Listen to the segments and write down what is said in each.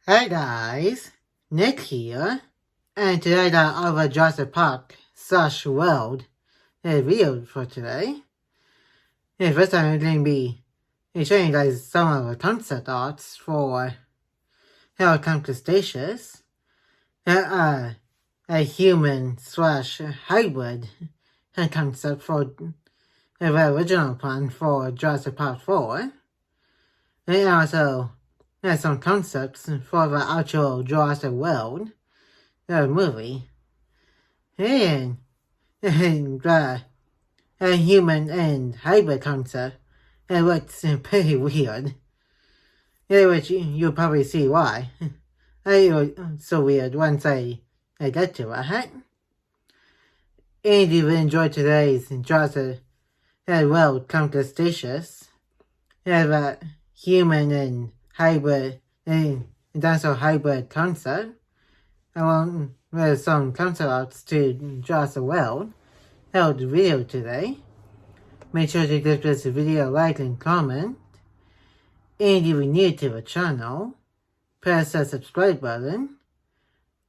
Hey guys, Nick here, and today that our Jurassic Park / World video for today. First time I'm going to be showing you guys some of the concept arts for how it comes to Cretaceous, a human / hybrid concept for the original plan for Jurassic Park 4, and also some concepts for the actual Jurassic World movie. And the human and hybrid concept, it looks pretty weird. Which you'll probably see why. It was so weird once I get to it. And if you enjoyed today's Jurassic World Cretaceous, the human and hybrid and dinosaur hybrid concept, along with some concept arts to Jurassic World, held the video today. Make sure to give this video a like and comment. And if you're new to the channel, press the subscribe button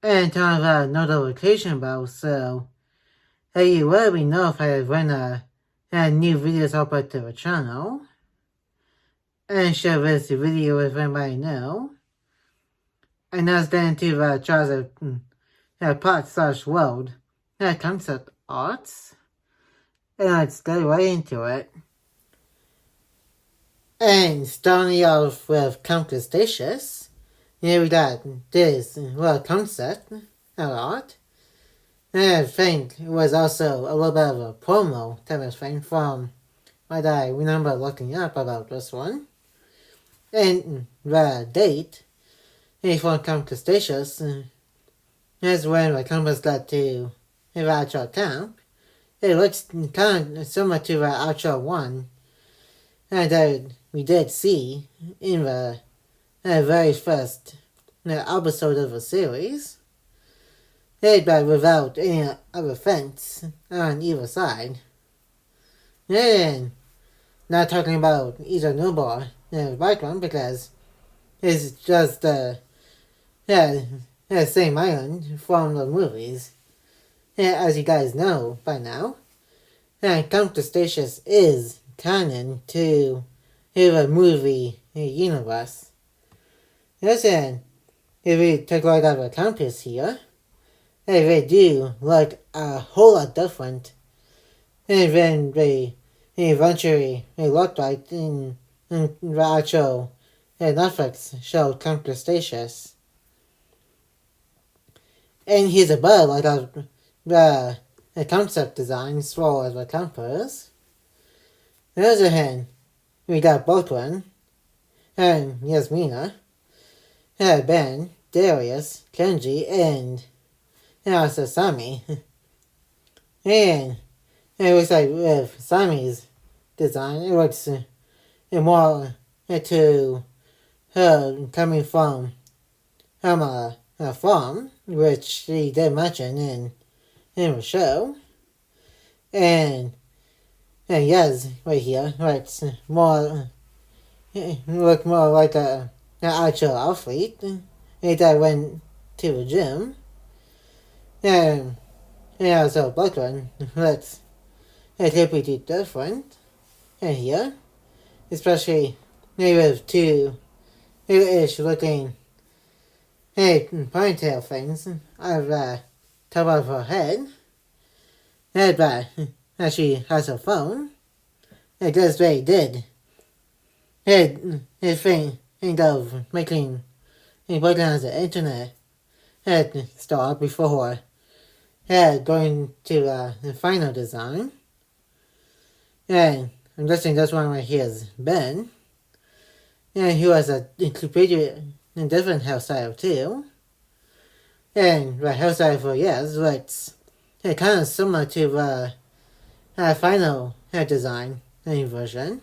and turn on the notification bell so that you will be notified when new videos upload to the channel. And share this video with everybody know. And now let's get into the Jurassic Park / World concept arts. And let's get right into it. And starting off with Cretaceous, we got this concept art. And I think it was also a little bit of a promo type of thing from what I remember looking up about this one. And the date for Cretaceous is when the campus got to the actual camp. It looks kind of similar to the actual one that we did see in the very first episode of the series. But without any other fence on either side. And not talking about either Newbar the right one because it's just the same island from the movies. As you guys know by now, Cretaceous is canon to the movie universe. Listen, if we take a look at the campus here, they do look a whole lot different than they eventually looked like in the actual Netflix show Cretaceous. And here's a bit like the concept designs for the campus. On the other hand, we got Baldwin and Yasmina, Ben, Darius, Kenji, and also Sammy. And it looks like with Sammy's design, it looks more to her coming from a farm, which she did mention in the show. And yes, right here, it's more look more like an actual athlete that went to the gym. And also Buckland looks pretty different. And here, especially with two ish looking ponytail things out of the top of her head. But she has a phone. It does very did. It think of making working as an internet star before going to the final design. And I'm guessing this one right here is Ben. And he has a completely different hairstyle too. And the hairstyle for yes looks kind of similar to the final hair design version.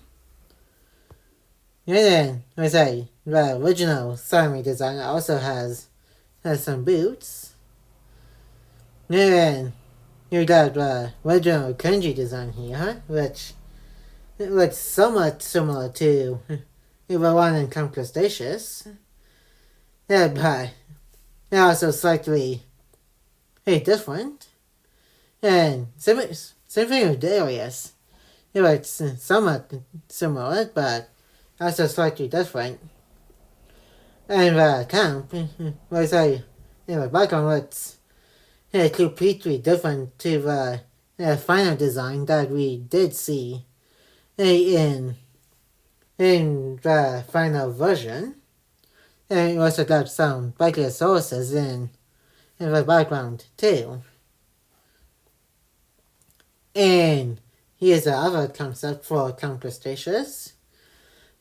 And then, I say, the original Sammy design also has some boots. And then, you got the original Kenji design here, which looks somewhat similar to the one in Cretaceous. but they're also slightly different. And same thing with Darius. It's somewhat similar, but also slightly different. And camp was the background was completely different to the final design that we did see in the final version. And it also got some Brachiosaurus in the background too. And here's the other concept for Count Cretaceous.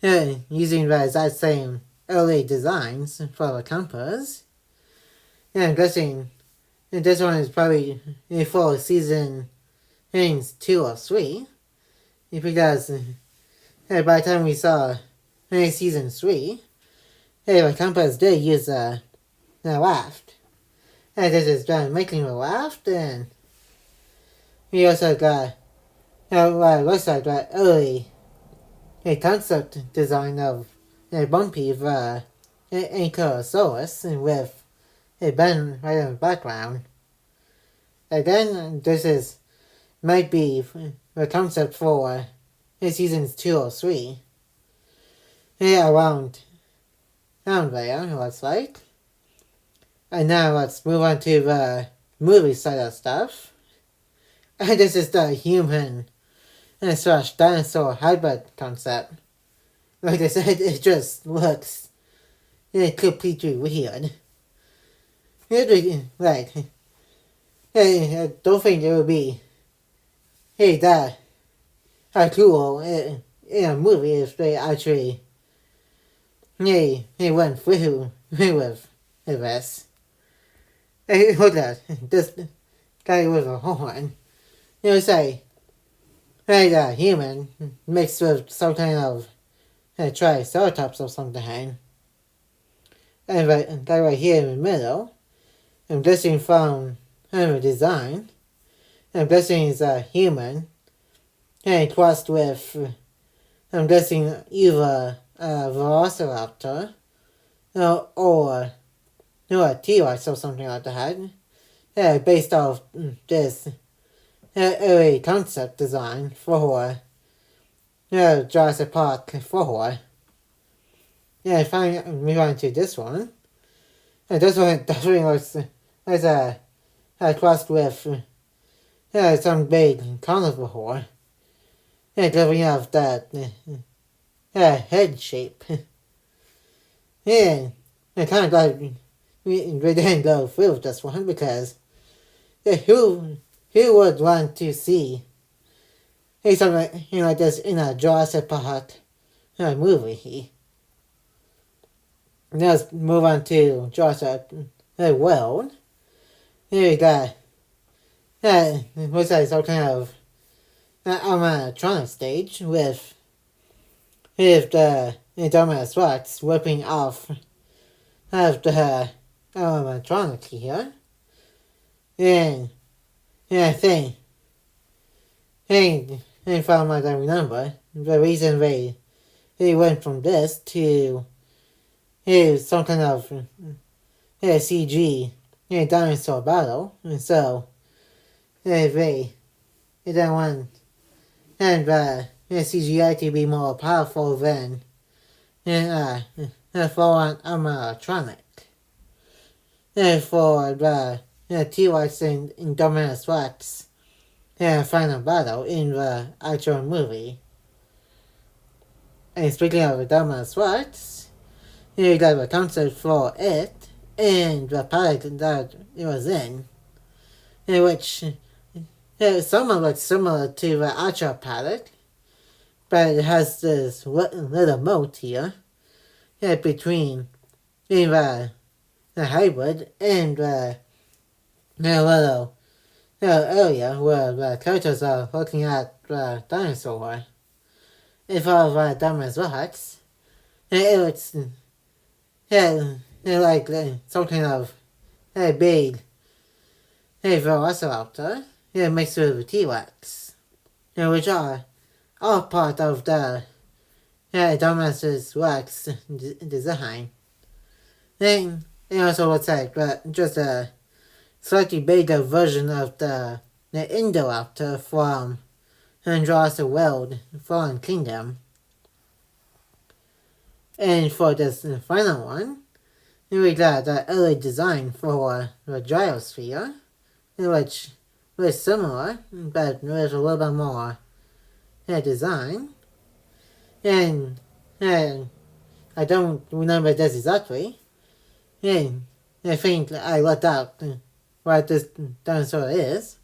Using the exact same early designs for the campers. And I'm guessing this one is probably for season 2 or 3. Because by the time we saw season 3, the campers did use the raft. And this is done making the raft, and we also got what looks like the early concept design of Bumpy the Ankylosaurus with a Ben right in the background. Again, this might be the concept for seasons 2 or 3. Around there, it looks like. And now let's move on to the movie side of stuff. And this is the human slash dinosaur hybrid concept. Like I said, it just looks completely weird. Like, I don't think it would be that cool in a movie if they actually went through with this. Hey, look at this guy with a horn. Say, a human mixed with some kind of triceratops or something. And that guy right here in the middle, I'm guessing from the design, I'm guessing is a human, and crossed with, I'm guessing either a velociraptor or a T-Rex or something like that, based off this early concept design for Jurassic Park 4. Finally move on to this one. And this one definitely looks like a crossed with some big carnivore. Definitely have that head shape. I kind of glad we didn't go through with this one because who would want to see something like this in a Jurassic Park movie? Now let's move on to Jurassic World. Here we got looks like some kind of animatronic stage with the Indominus Rex whipping off of the animatronic here. And I think from what I remember, the reason they went from this to some kind of CG dinosaur battle, and so they didn't want CGI to be more powerful than full-on animatronic. For the T-Rex and Indominus Rex final battle in the actual movie. And speaking of Indominus Rex, you got the concept for it and the pilot that it was in which somewhat looks similar to the actual pilot, but it has this little moat here between the hybrid and the little area where the characters are looking at the dinosaur. If all the Indominus Rex, it looks like some kind of big velociraptor mixed with a T-Rex, which are all part of the Indominus Rex design. And it also looks like just a slightly bigger version of the Indoraptor from Jurassic World Fallen Kingdom. And for this final one, we got the early design for the gyrosphere, which was similar, but with a little bit more design. And I don't remember this exactly. And I think I left out what this dinosaur is.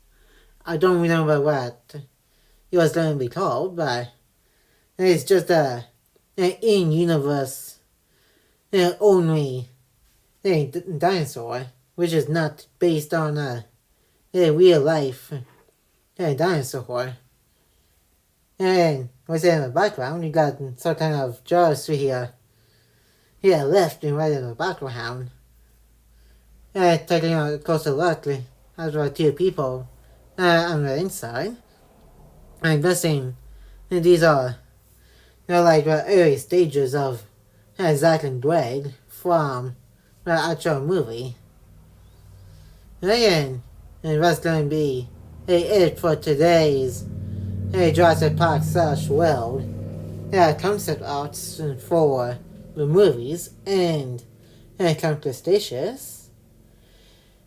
I don't remember what it was going to be called, but it's just an in-universe only dinosaur, which is not based on a real-life dinosaur. And what's in the background, you got some kind of jaws here left and right in the background. Taking a closer look at the two people on the inside. I'm guessing these are like the early stages of Zack and Greg from the actual movie. And that's going to be it for today's Jurassic Park / World concept arts for the movies and Cretaceous.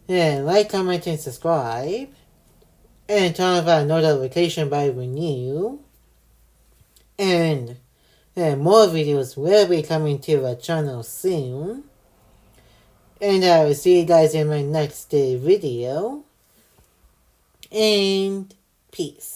And like, comment, and subscribe. And turn on that notification by renew. And more videos will be coming to the channel soon. And I will see you guys in my next video. And peace.